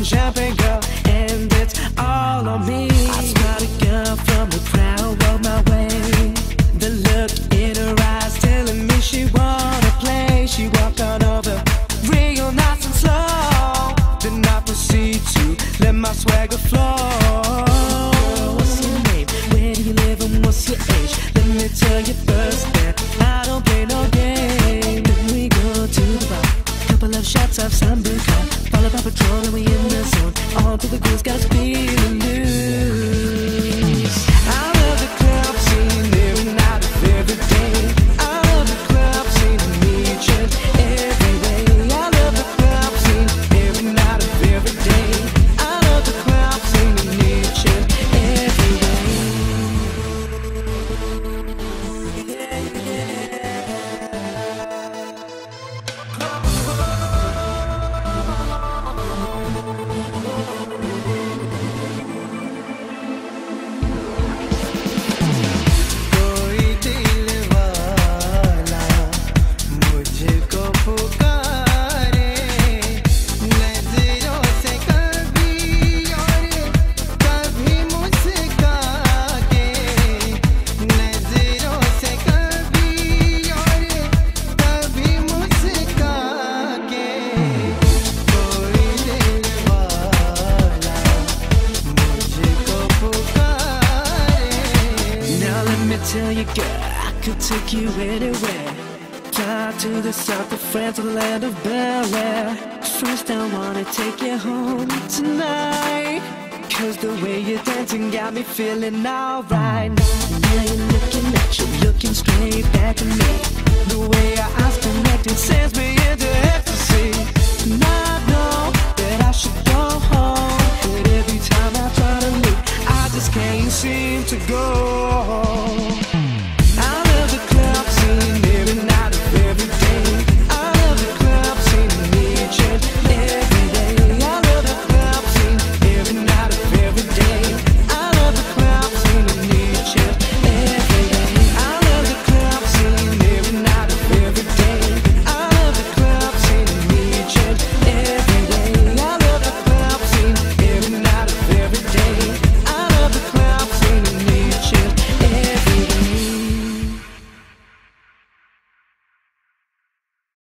champagne, girl, and it's all on me. I spot a girl from the crowd, walk my way. The look in her eyes telling me she wanna play. She walked on over, real nice and slow. Then I proceed to let my swagger flow. Girl, what's your name? Where do you live and what's your age? Let me tell you first that I don't play no game. Then we go to the bar, couple of shots of Sambuca, followed by Patron and we in the zone. All to the girls got us feeling loose. I love the club scene every night of every day. I love the club scene in each and every way. I love the club scene every night of every day. I love the club scene in each and every way. कोई दिल वाला मुझको पुकारे, नजरों से कभी और कभी मुस्का के, नजरों से कभी और कभी मुस्का के, कोई दिल वाला मुझको पुकारे. Now let me tell you, girl, I could take you anywhere. Fly to the south of France, to the land of Bel Air. First I wanna take you home tonight, 'cause the way you're dancing got me feeling alright. Now you're looking at you, looking straight back at me. The way our eyes connecting sends me into ecstasy. Now